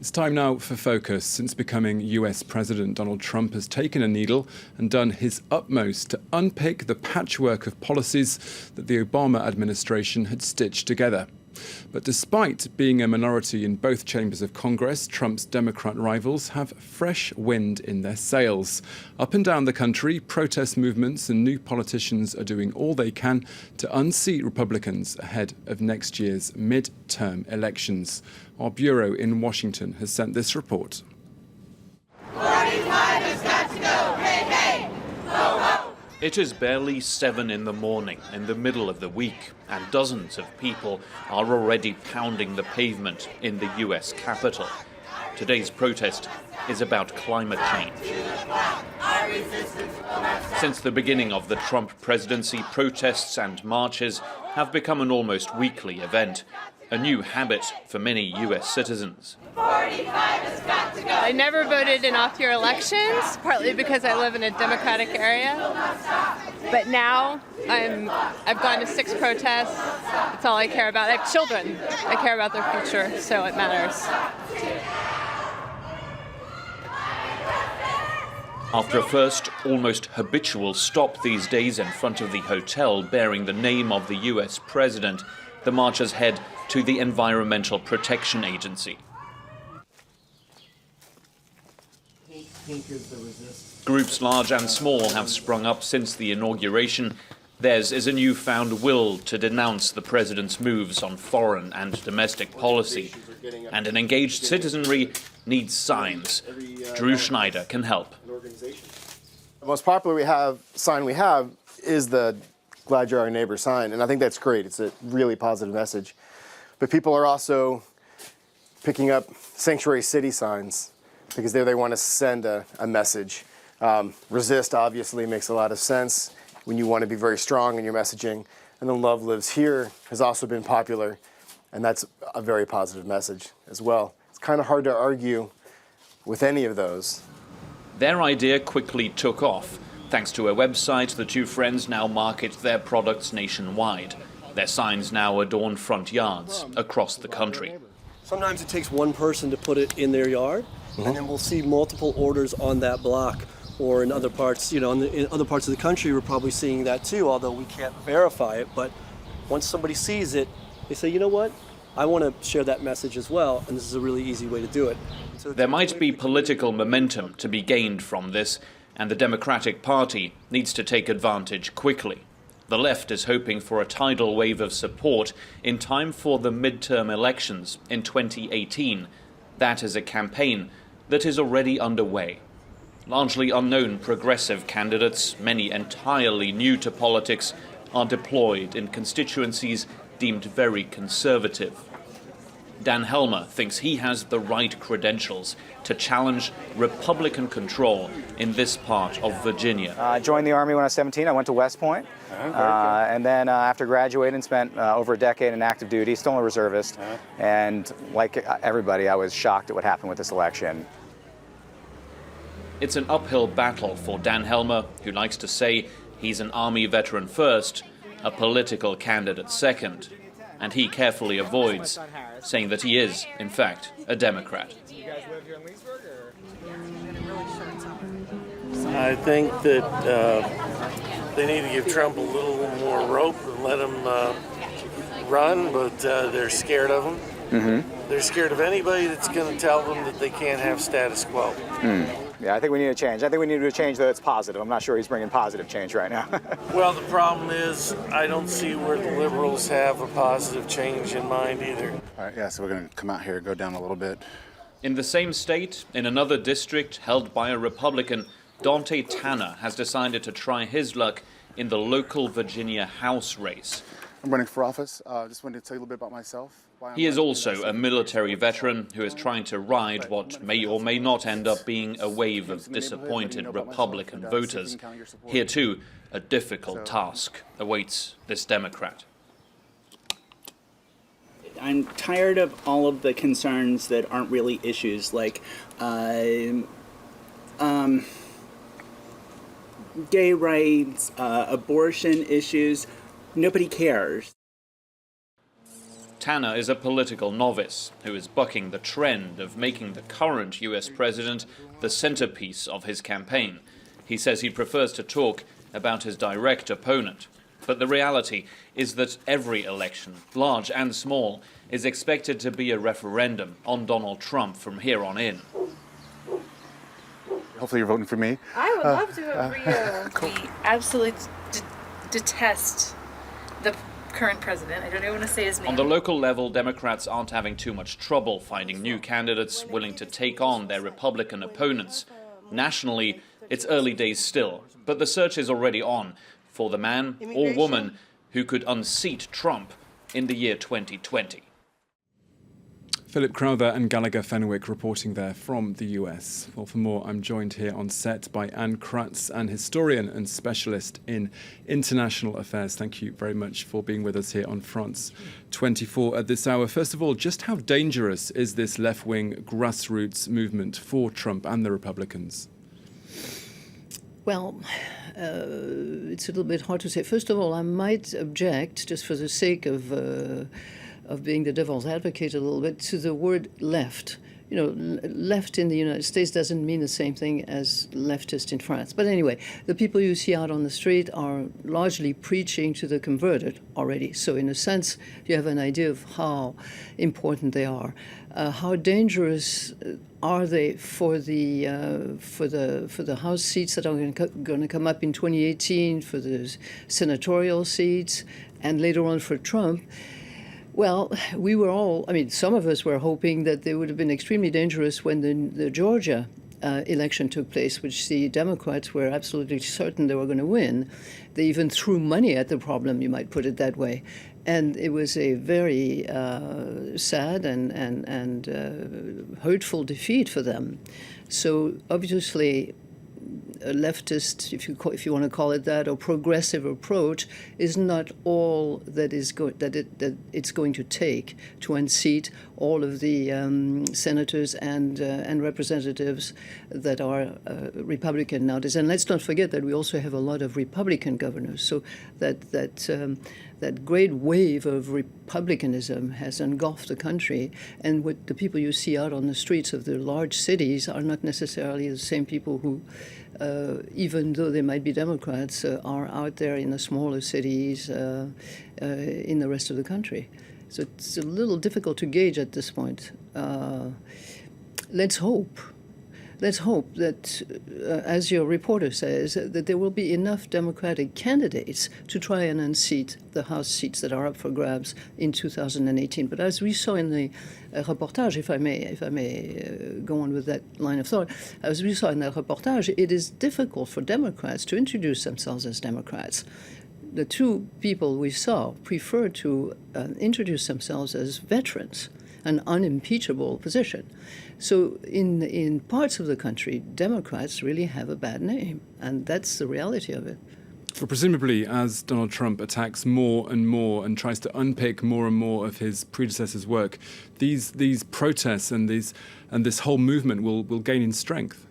It's time now for Focus. Since becoming US President, Donald Trump has taken a needle and done his utmost to unpick the patchwork of policies that the Obama administration had stitched together. But despite being a minority in both chambers of Congress, Trump's Democrat rivals have fresh wind in their sails. Up and down the country, protest movements and new politicians are doing all they can to unseat Republicans ahead of next year's midterm elections. Our bureau in Washington has sent this report. 45 has got to go. Hey, hey, ho, ho. It is barely 7 in the morning in the middle of the week, and dozens of people are already pounding the pavement in the US Capitol. Today's protest is about climate change. Since the beginning of the Trump presidency, protests and marches have become an almost weekly event, a new habit for many US citizens. 45 has got to go. I never voted in off-year elections, partly because I live in a Democratic area. But now I've gone to 6 protests. That's all I care about. I have children. I care about their future, so it matters. After a first, almost habitual stop these days in front of the hotel bearing the name of the US president, the marchers head to the Environmental Protection Agency. Groups large and small have sprung up since the inauguration. Theirs is a newfound will to denounce the president's moves on foreign and domestic policy. And an engaged citizenry needs signs. Drew Schneider can help. The most popular sign we have is the Glad You're Our Neighbor sign, and I think that's great. It's a really positive message. But people are also picking up Sanctuary City signs because they want to send a message. Resist obviously makes a lot of sense when you want to be very strong in your messaging. And then Love Lives Here has also been popular, and that's a very positive message as well. It's kind of hard to argue with any of those. Their idea quickly took off. Thanks to a website, the two friends now market their products nationwide. Their signs now adorn front yards across the country. Sometimes it takes one person to put it in their yard, and then we'll see multiple orders on that block. Or in other parts, in other parts of the country, we're probably seeing that too, although we can't verify it. But once somebody sees it, they say, you know what? I want to share that message as well, and this is a really easy way to do it. So there might be political momentum to be gained from this, and the Democratic Party needs to take advantage quickly. The left is hoping for a tidal wave of support in time for the midterm elections in 2018. That is a campaign that is already underway. Largely unknown progressive candidates, many entirely new to politics, are deployed in constituencies deemed very conservative. Dan Helmer thinks he has the right credentials to challenge Republican control in this part of Virginia. I joined the Army when I was 17. I went to West Point. And then after graduating, spent over a decade in active duty, still a reservist. And like everybody, I was shocked at what happened with this election. It's an uphill battle for Dan Helmer, who likes to say he's an Army veteran first, a political candidate second. And he carefully avoids saying that he is, in fact, a Democrat. I think that they need to give Trump a little more rope and let him run, but they're scared of him. Mm-hmm. They're scared of anybody that's going to tell them that they can't have status quo. Yeah, I think we need a change. I think we need a change that's positive. I'm not sure he's bringing positive change right now. Well, the problem is I don't see where the liberals have a positive change in mind either. All right, yeah, so we're going to come out here, go down a little bit. In the same state, in another district held by a Republican, Dante Tanner has decided to try his luck in the local Virginia House race. I'm running for office. Just wanted to tell you a little bit about myself. He is also a military veteran who is trying to ride what may or may not end up being a wave of disappointed Republican voters. Here, too, a difficult task awaits this Democrat. I'm tired of all of the concerns that aren't really issues, like gay rights, abortion issues. Nobody cares. Tanner is a political novice who is bucking the trend of making the current US president the centerpiece of his campaign. He says he prefers to talk about his direct opponent. But the reality is that every election, large and small, is expected to be a referendum on Donald Trump from here on in. Hopefully you're voting for me. I would love to vote for you. Cool. We absolutely detest the current president. I don't even want to say his name. On the local level, Democrats aren't having too much trouble finding new candidates willing to take on their Republican opponents. Nationally, it's early days still, but the search is already on for the man or woman who could unseat Trump in the year 2020. Philip Crowther and Gallagher Fenwick reporting there from the US. Well, for more, I'm joined here on set by Anne Kratz, an historian and specialist in international affairs. Thank you very much for being with us here on France 24 at this hour. First of all, just how dangerous is this left-wing grassroots movement for Trump and the Republicans? Well, it's a little bit hard to say. First of all, I might object, just for the sake of being the devil's advocate a little bit, to the word left. You know, left in the United States doesn't mean the same thing as leftist in France. But anyway, the people you see out on the street are largely preaching to the converted already. So in a sense, you have an idea of how important they are. How dangerous are they for the House seats that are going to come up in 2018, for the senatorial seats, and later on for Trump? Well, we were all, I mean, some of us were hoping that they would have been extremely dangerous when the Georgia election took place, which the Democrats were absolutely certain they were going to win. They even threw money at the problem, you might put it that way. And it was a very sad and hurtful defeat for them. So obviously, a leftist, if you want to call it that, or progressive approach is not all that it's going to take to unseat all of the senators and representatives that are Republican nowadays. And let's not forget that we also have a lot of Republican governors. So that great wave of republicanism has engulfed the country, and what the people you see out on the streets of the large cities are not necessarily the same people who, even though they might be Democrats, are out there in the smaller cities in the rest of the country. So it's a little difficult to gauge at this point. Let's hope that, as your reporter says, that there will be enough Democratic candidates to try and unseat the House seats that are up for grabs in 2018. But as we saw in the reportage, if I may go on with that line of thought, as we saw in the reportage, it is difficult for Democrats to introduce themselves as Democrats. The two people we saw prefer to introduce themselves as veterans, an unimpeachable position. So in parts of the country, Democrats really have a bad name, and that's the reality of it. Well, presumably, as Donald Trump attacks more and more and tries to unpick more and more of his predecessors' work, these protests and this whole movement will gain in strength.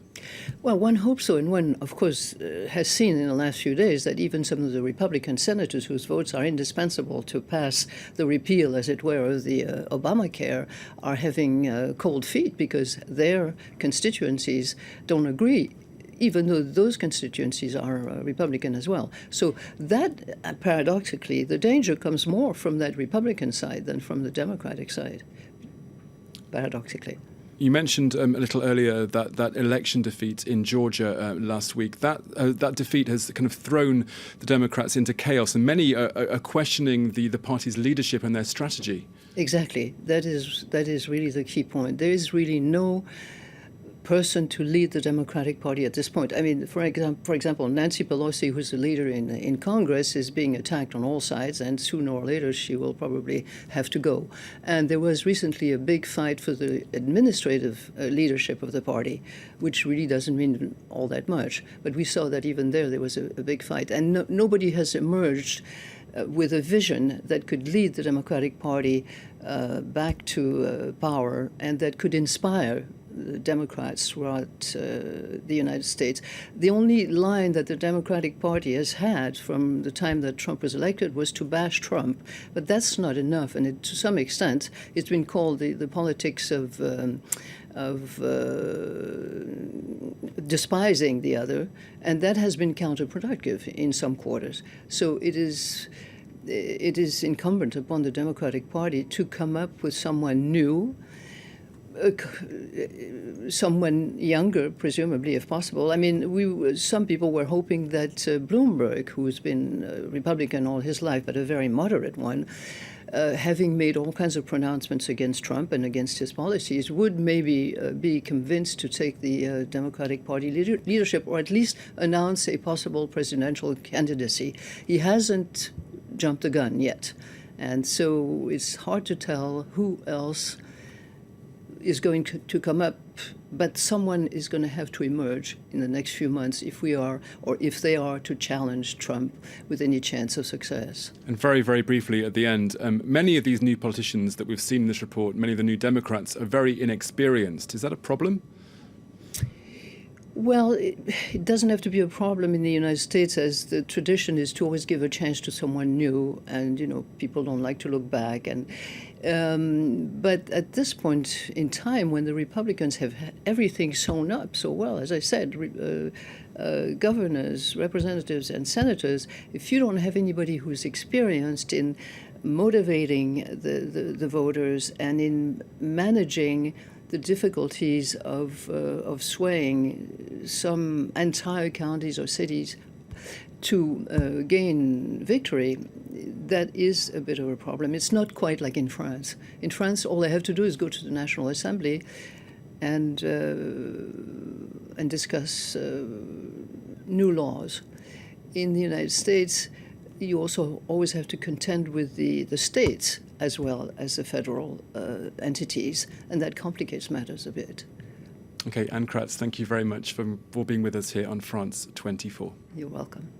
Well, one hopes so, and one, of course, has seen in the last few days that even some of the Republican senators whose votes are indispensable to pass the repeal, as it were, of the Obamacare are having cold feet because their constituencies don't agree, even though those constituencies are Republican as well. So that, paradoxically, the danger comes more from that Republican side than from the Democratic side, paradoxically. You mentioned a little earlier that election defeat in Georgia last week. That defeat has kind of thrown the Democrats into chaos, and many are questioning the party's leadership and their strategy. Exactly. That is really the key point. There is really no person to lead the Democratic Party at this point. I mean, for example, Nancy Pelosi, who's the leader in Congress, is being attacked on all sides, and sooner or later she will probably have to go. And there was recently a big fight for the administrative leadership of the party, which really doesn't mean all that much. But we saw that even there was a big fight. And nobody has emerged with a vision that could lead the Democratic Party back to power and that could inspire the Democrats throughout the United States. The only line that the Democratic Party has had from the time that Trump was elected was to bash Trump, but that's not enough. And to some extent, it's been called the politics of despising the other, and that has been counterproductive in some quarters. So it is incumbent upon the Democratic Party to come up with someone new, someone younger, presumably, if possible. I mean, some people were hoping that Bloomberg, who's been a Republican all his life, but a very moderate one, having made all kinds of pronouncements against Trump and against his policies, would maybe be convinced to take the Democratic Party leadership, or at least announce a possible presidential candidacy. He hasn't jumped the gun yet. And so it's hard to tell who else is going to come up, but someone is going to have to emerge in the next few months if we are, or if they are, to challenge Trump with any chance of success. And very, very briefly at the end, many of these new politicians that we've seen in this report, many of the new Democrats, are very inexperienced. Is that a problem? Well, it doesn't have to be a problem in the United States, as the tradition is to always give a chance to someone new, and people don't like to look back. And but at this point in time, when the Republicans have everything sewn up so well, as I said, governors, representatives, and senators, if you don't have anybody who's experienced in motivating the voters and in managing the difficulties of swaying some entire counties or cities to gain victory, that is a bit of a problem. It's not quite like in France. In France, all they have to do is go to the National Assembly and discuss new laws. In the United States, you also always have to contend with the states as well as the federal entities, and that complicates matters a bit. Okay, Anne Kratz, thank you very much for being with us here on France 24. You're welcome.